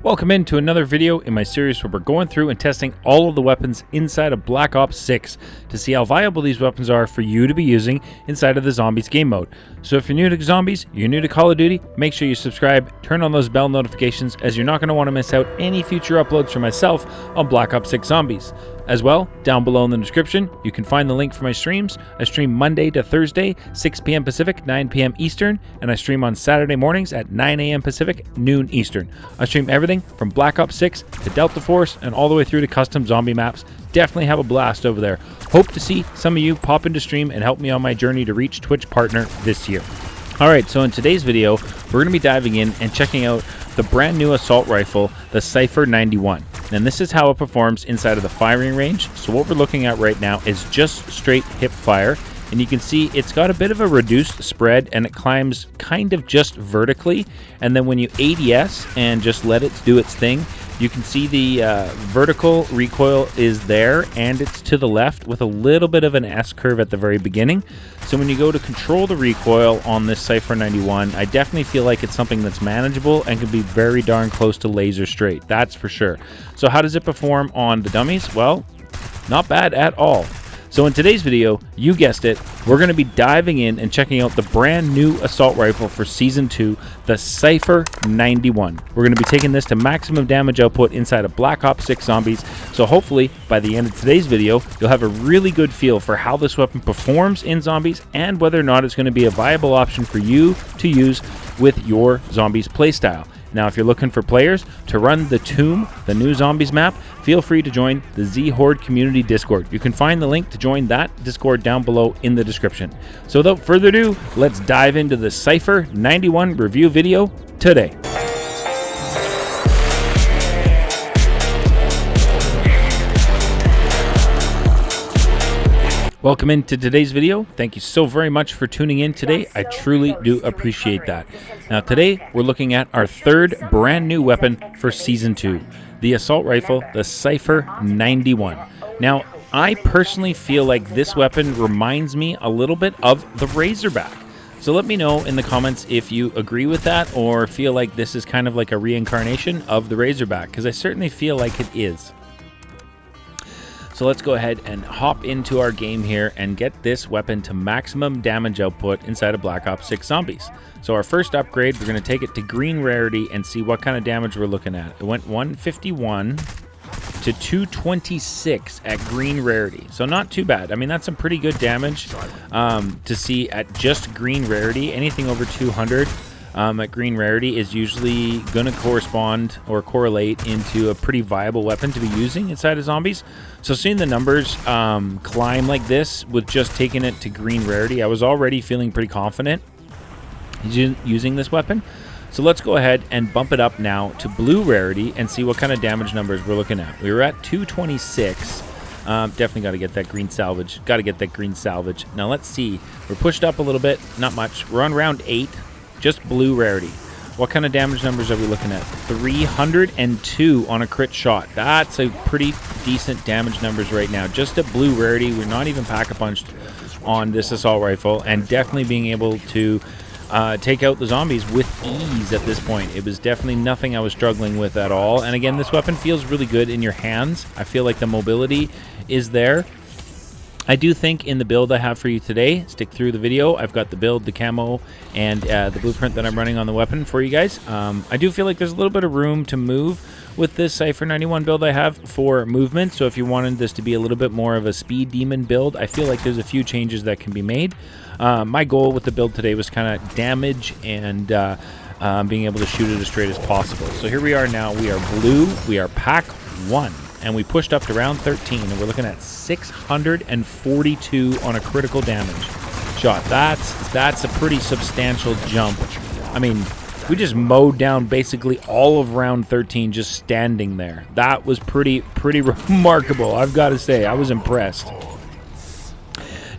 Welcome into another video in my series where we're going through and testing all of the weapons inside of Black Ops 6 to see how viable these weapons are for you to be using inside of the Zombies game mode. So if you're new to Zombies, you're new to Call of Duty, make sure you subscribe, turn on those bell notifications as you're not going to want to miss out any future uploads from myself on Black Ops 6 Zombies. As well, down below in the description, you can find the link for my streams. I stream Monday to Thursday, 6 p.m. Pacific, 9 p.m. Eastern, and I stream on Saturday mornings at 9 a.m. Pacific, noon Eastern. I stream everything from Black Ops 6 to Delta Force and all the way through to custom zombie maps. Definitely have a blast over there. Hope to see some of you pop into stream and help me on my journey to reach Twitch partner this year. Alright, so in today's video, we're going to be diving in and checking out the brand new assault rifle, the Cypher 91. And this is how it performs inside of the firing range. So what we're looking at right now is just straight hip fire. And you can see it's got a bit of a reduced spread and it climbs kind of just vertically. And then when you ADS and just let it do its thing, you can see the vertical recoil is there and it's to the left with a little bit of an S-curve at the very beginning. So when you go to control the recoil on this Cypher 91, I definitely feel like it's something that's manageable and can be very darn close to laser straight. That's for sure. So how does it perform on the dummies? Well, not bad at all. So in today's video, you guessed it, we're going to be diving in and checking out the brand new assault rifle for Season 2, the Cypher 91. We're going to be taking this to maximum damage output inside of Black Ops 6 Zombies, so hopefully by the end of today's video, you'll have a really good feel for how this weapon performs in Zombies and whether or not it's going to be a viable option for you to use with your Zombies playstyle. Now, if you're looking for players to run the Tomb, the new Zombies map, feel free to join the Zhordecommunity Discord. You can find the link to join that Discord down below in the description. So without further ado, let's dive into the Cypher 91 review video today. Welcome into today's video. Thank you so very much for tuning in today. I truly do appreciate that. Now today we're looking at our third brand new weapon for Season 2, the assault rifle, the Cypher 91. Now I personally feel like this weapon reminds me a little bit of the Razorback. So let me know in the comments if you agree with that or feel like this is kind of like a reincarnation of the Razorback, because I certainly feel like it is. So let's go ahead and hop into our game here and get this weapon to maximum damage output inside of Black Ops 6 Zombies. So our first upgrade, we're going to take it to green rarity and see what kind of damage we're looking at. It went 151 to 226 at green rarity. So not too bad. I mean, that's some pretty good damage to see at just green rarity. Anything over 200 at green rarity is usually going to correspond or correlate into a pretty viable weapon to be using inside of Zombies. So seeing the numbers climb like this with just taking it to green rarity, I was already feeling pretty confident using this weapon. So let's go ahead and bump it up now to blue rarity and see what kind of damage numbers we're looking at. We were at 226. Definitely got to get that green salvage. Got to get that green salvage. Now let's see. We're pushed up a little bit. Not much. We're on round 8. Just blue rarity. What kind of damage numbers are we looking at? 302 on a crit shot. That's a pretty decent damage numbers right now. Just at blue rarity, we're not even pack-a-punched on this assault rifle, and definitely being able to take out the zombies with ease at this point. It was definitely nothing I was struggling with at all. And again, this weapon feels really good in your hands. I feel like the mobility is there. I do think in the build I have for you today, stick through the video, I've got the build, the camo, and the blueprint that I'm running on the weapon for you guys. I do feel like there's a little bit of room to move with this Cypher 91 build I have for movement, so if you wanted this to be a little bit more of a speed demon build, I feel like there's a few changes that can be made. My goal with the build today was kind of damage and being able to shoot it as straight as possible. So here we are now, we are blue, we are pack 1. And we pushed up to round 13, and we're looking at 642 on a critical damage shot. That's a pretty substantial jump. I mean, we just mowed down basically all of round 13 just standing there. That was pretty remarkable, I've got to say. I was impressed.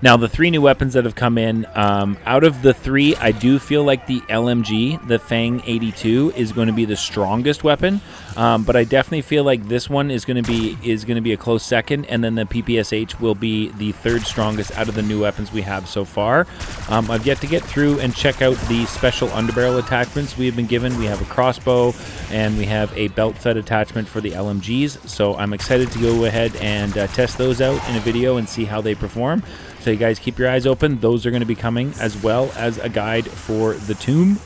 Now, the 3 new weapons that have come in, out of the 3, I do feel like the LMG, the Fang 82, is going to be the strongest weapon. But I definitely feel like this one is going to be a close second, and then the ppsh will be the 3rd strongest out of the new weapons we have so far. I've yet to get through and check out the special underbarrel attachments we have been given. We have a crossbow, and we have a belt fed attachment for the LMGs. So I'm excited to go ahead and test those out in a video and see how they perform. So you guys keep your eyes open. Those are going to be coming, as well as a guide for the tomb,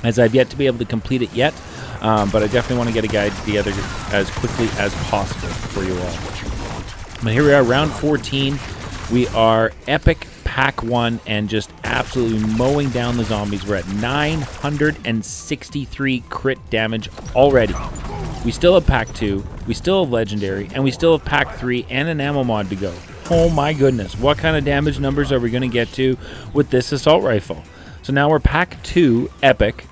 as I've yet to be able to complete it yet. But I definitely want to get a guide together as quickly as possible for you all. But here we are, round 14. We are epic pack 1 and just absolutely mowing down the zombies. We're at 963 crit damage already. We still have pack 2, we still have legendary, and we still have pack 3 and an ammo mod to go. Oh my goodness, what kind of damage numbers are we going to get to with this assault rifle? So now we're pack 2 epic.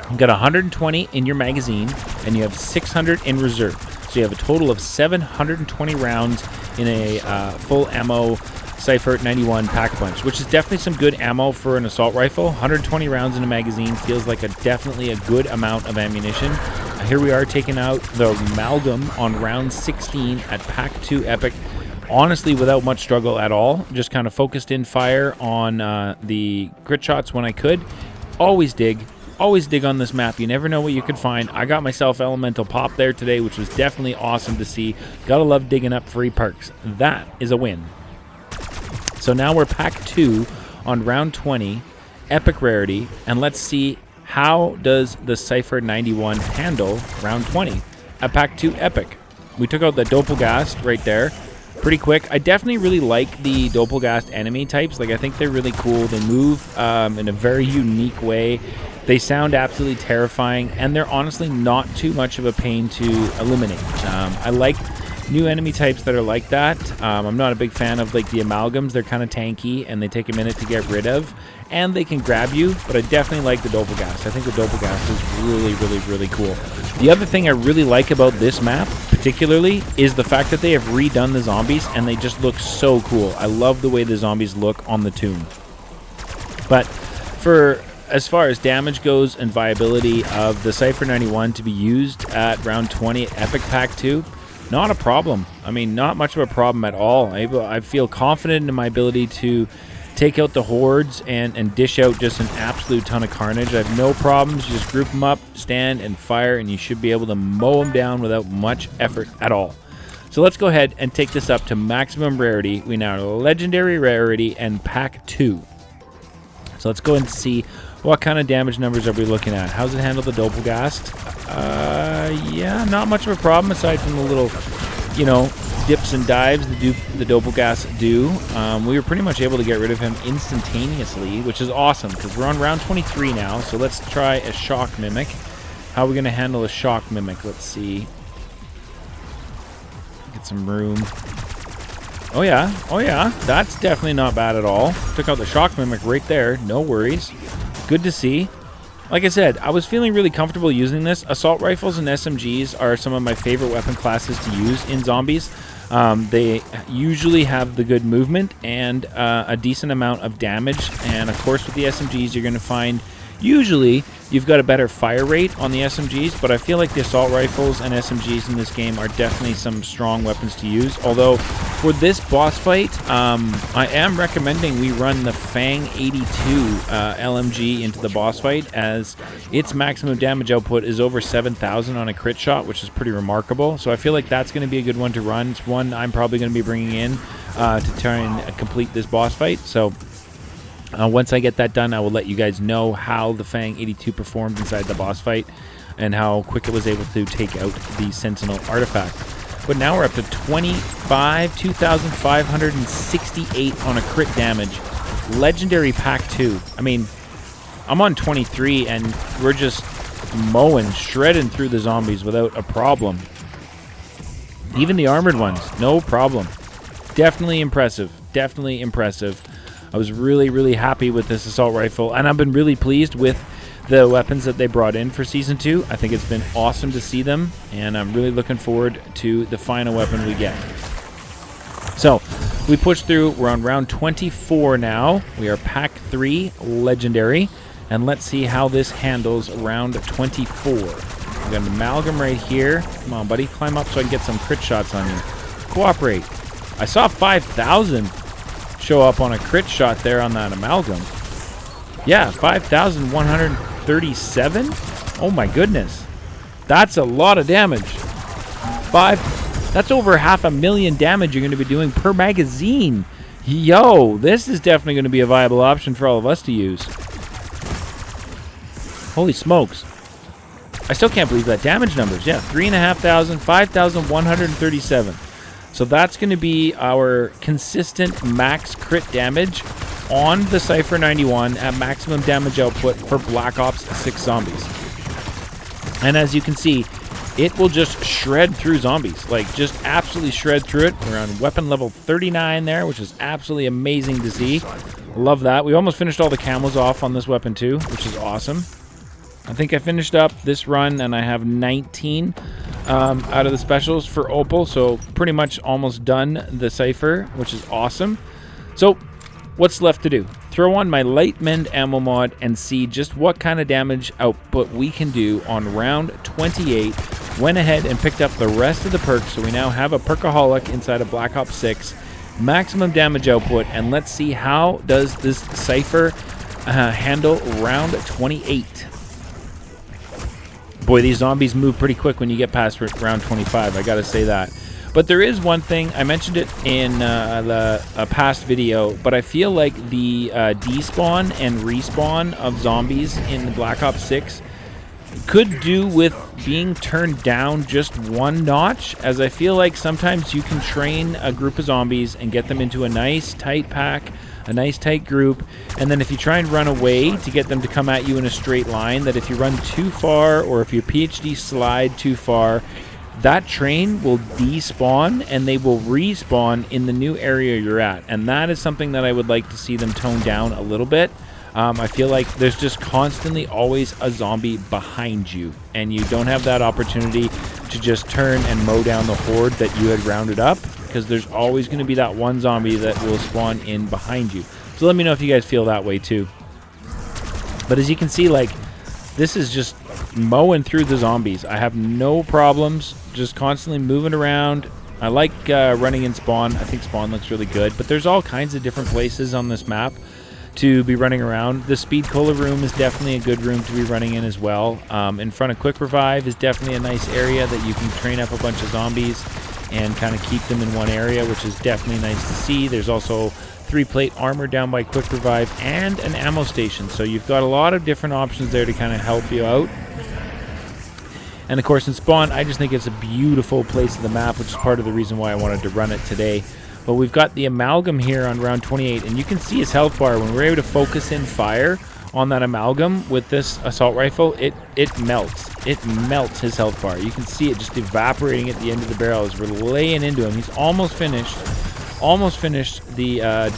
You've got 120 in your magazine, and you have 600 in reserve. So you have a total of 720 rounds in a full ammo Cypher 91 pack-a-punch, which is definitely some good ammo for an assault rifle. 120 rounds in a magazine feels like definitely a good amount of ammunition. Here we are taking out the amalgam on round 16 at pack 2 epic. Honestly, without much struggle at all. Just kind of focused in fire on the crit shots when I could. Always dig on this map. You never know what you could find. I got myself elemental pop there today, which was definitely awesome to see. Gotta love digging up free perks. That is a win. So now we're pack 2 on round 20, epic rarity, and let's see how does the Cypher 91 handle round 20 at pack 2 epic. We took out the Doppelgast right there pretty quick. I definitely really like the Doppelgast enemy types. Like, I think they're really cool. They move in a very unique way. They sound absolutely terrifying, and they're honestly not too much of a pain to eliminate. I like new enemy types that are like that. I'm not a big fan of like the amalgams. They're kind of tanky, and they take a minute to get rid of, and they can grab you, but I definitely like the Doppelgast. I think the Doppelgast is really cool. The other thing I really like about this map, particularly, is the fact that they have redone the zombies, and they just look so cool. I love the way the zombies look on the tomb. But for as far as damage goes and viability of the Cypher 91 to be used at round 20 at Epic Pack 2, not a problem. I mean, not much of a problem at all. I feel confident in my ability to take out the hordes and dish out just an absolute ton of carnage. I have no problems. You just group them up, stand, and fire, and you should be able to mow them down without much effort at all. So let's go ahead and take this up to maximum rarity. We now have legendary rarity and pack 2. So let's go and see what kind of damage numbers are we looking at. How's it handle the Doppelgast? Yeah, not much of a problem aside from the little, you know, dips and dives the Doppelgast do. We were pretty much able to get rid of him instantaneously, which is awesome because we're on round 23 now. So let's try a shock mimic. How are we going to handle a shock mimic? Let's see. Get some room. Oh yeah, that's definitely not bad at all. Took out the shock mimic right there, no worries. Good to see. Like I said, I was feeling really comfortable using this. Assault rifles and SMGs are some of my favorite weapon classes to use in zombies. They usually have the good movement and a decent amount of damage. And of course with the SMGs, you're going to find usually you've got a better fire rate on the SMGs, but I feel like the assault rifles and SMGs in this game are definitely some strong weapons to use. Although for this boss fight, I am recommending we run the Fang 82 LMG into the boss fight, as its maximum damage output is over 7,000 on a crit shot, which is pretty remarkable. So I feel like that's going to be a good one to run. It's one I'm probably going to be bringing in to try and complete this boss fight. So once I get that done, I will let you guys know how the Fang 82 performed inside the boss fight and how quick it was able to take out the Sentinel artifact. But now we're up to 2,568 on a crit damage. Legendary pack 2. I mean, I'm on 23 and we're just mowing, shredding through the zombies without a problem. Even the armored ones, no problem. Definitely impressive. Definitely impressive. I was really happy with this assault rifle, and I've been really pleased with the weapons that they brought in for Season 2. I think it's been awesome to see them, and I'm really looking forward to the final weapon we get. So, we pushed through. We're on round 24 now. We are pack 3 legendary. And let's see how this handles round 24. We got an amalgam right here. Come on, buddy. Climb up so I can get some crit shots on you. Cooperate. I saw 5,000 show up on a crit shot there on that amalgam. Yeah, 5,137? Oh my goodness. That's a lot of damage. That's over 500,000 damage you're going to be doing per magazine. Yo, this is definitely going to be a viable option for all of us to use. Holy smokes. I still can't believe that damage numbers. Yeah, 3,500, 5,137. So that's going to be our consistent max crit damage on the Cypher 91 at maximum damage output for Black Ops 6 Zombies. And as you can see, it will just shred through zombies. Like, just absolutely shred through it. We're on weapon level 39 there, which is absolutely amazing to see. Love that. We almost finished all the camos off on this weapon too, which is awesome. I think I finished up this run and I have 19 out of the specials for Opal, so pretty much almost done the Cypher, which is awesome. So what's left to do? Throw on my light mend ammo mod and see just what kind of damage output we can do on round 28. Went ahead and picked up the rest of the perks, so we now have a perkaholic inside of Black Ops 6. Maximum damage output, and let's see how does this Cypher handle round 28. Boy, these zombies move pretty quick when you get past round 25, I gotta say that. But there is one thing, I mentioned it in a past video, but I feel like the despawn and respawn of zombies in Black Ops 6 could do with being turned down just one notch, as I feel like sometimes you can train a group of zombies and get them into a nice tight pack, a nice tight group, and then if you try and run away to get them to come at you in a straight line, that if you run too far or if your PhD slide too far, that train will despawn and they will respawn in the new area you're at. And that is something that I would like to see them tone down a little bit. I feel like there's just constantly always a zombie behind you, and you don't have that opportunity to just turn and mow down the horde that you had rounded up, because there's always going to be that one zombie that will spawn in behind you. So let me know if you guys feel that way too. But as you can see, like, this is just mowing through the zombies. I have no problems just constantly moving around. I like running in spawn. I think spawn looks really good, but there's all kinds of different places on this map to be running around. The Speed Cola room is definitely a good room to be running in as well. In front of Quick Revive is definitely a nice area that you can train up a bunch of zombies and kind of keep them in one area, which is definitely nice to see. There's also 3-plate armor down by Quick Revive and an ammo station, so you've got a lot of different options there to kind of help you out. And of course in spawn, I just think it's a beautiful place of the map, which is part of the reason why I wanted to run it today. But we've got the amalgam here on round 28, and you can see his health bar. When we're able to focus in fire on that amalgam with this assault rifle, it melts. It melts his health bar. You can see it just evaporating at the end of the barrel as we're laying into him. He's almost finished the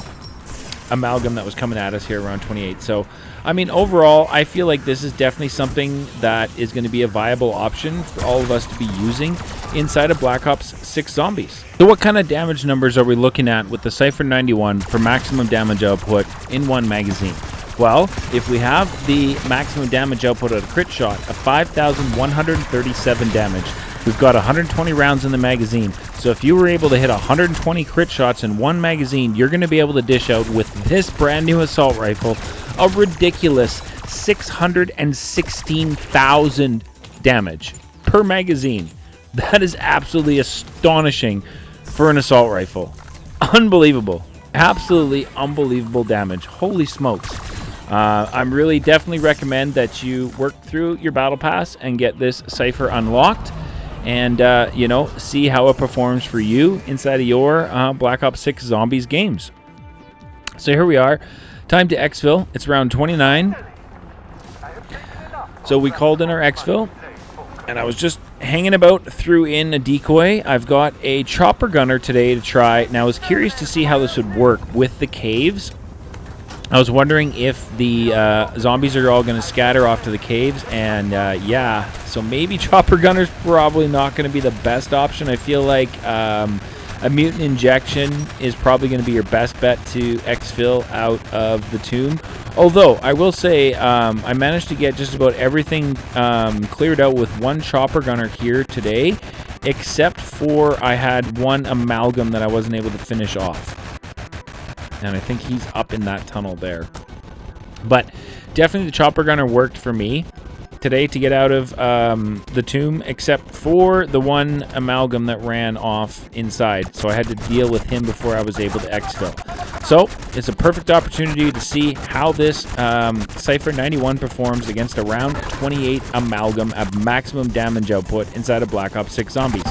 amalgam that was coming at us here around 28. So, I mean, overall, I feel like this is definitely something that is going to be a viable option for all of us to be using inside of Black Ops 6 Zombies. So what kind of damage numbers are we looking at with the Cypher 91 for maximum damage output in one magazine? Well, if we have the maximum damage output of a crit shot of 5,137 damage, we've got 120 rounds in the magazine. So if you were able to hit 120 crit shots in one magazine, you're going to be able to dish out with this brand new assault rifle a ridiculous 616,000 damage per magazine. That is absolutely astonishing for an assault rifle. Unbelievable. Absolutely unbelievable damage. Holy smokes. I'm really definitely recommend that you work through your battle pass and get this Cypher unlocked and, you know, see how it performs for you inside of your Black Ops 6 Zombies games. So here we are. Time to exfil. It's round 29. So we called in our exfil, and I was just hanging about, threw in a decoy. I've got a chopper gunner today to try. Now I was curious to see how this would work with the caves. I was wondering if the zombies are all going to scatter off to the caves, and yeah, so maybe chopper gunner's probably not going to be the best option. I feel like A mutant injection is probably going to be your best bet to exfil out of the tomb. Although, I will say, I managed to get just about everything cleared out with one chopper gunner here today, except for I had one amalgam that I wasn't able to finish off. And I think he's up in that tunnel there. But definitely the chopper gunner worked for me today to get out of the tomb, except for the one amalgam that ran off inside. So I had to deal with him before I was able to exfil. So it's a perfect opportunity to see how this Cypher 91 performs against a round 28 amalgam at maximum damage output inside of Black Ops 6 Zombies.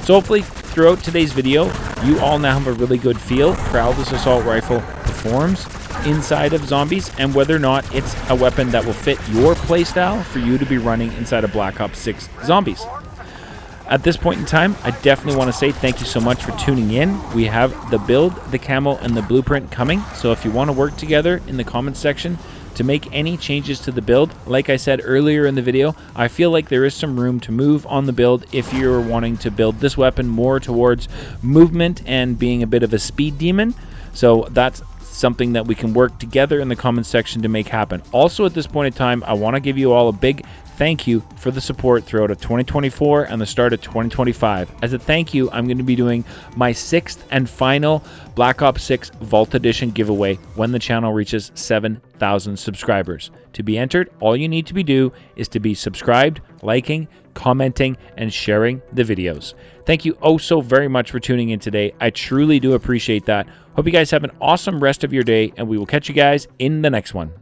So hopefully throughout today's video, you all now have a really good feel for how this assault rifle performs inside of Zombies and whether or not it's a weapon that will fit your playstyle for you to be running inside of Black Ops 6 Zombies. At this point in time, I definitely want to say thank you so much for tuning in. We have the build, the camo, and the blueprint coming, so if you want to work together in the comments section to make any changes to the build, like I said earlier in the video, I feel like there is some room to move on the build if you're wanting to build this weapon more towards movement and being a bit of a speed demon. So that's something that we can work together in the comments section to make happen. Also at this point in time, I want to give you all a big thank you for the support throughout 2024 and the start of 2025. As a thank you, I'm going to be doing my 6th and final Black Ops 6 Vault Edition giveaway when the channel reaches 7,000 subscribers. To be entered, all you need to do is to be subscribed, liking, commenting, and sharing the videos. Thank you oh so very much for tuning in today. I truly do appreciate that. Hope you guys have an awesome rest of your day, and we will catch you guys in the next one.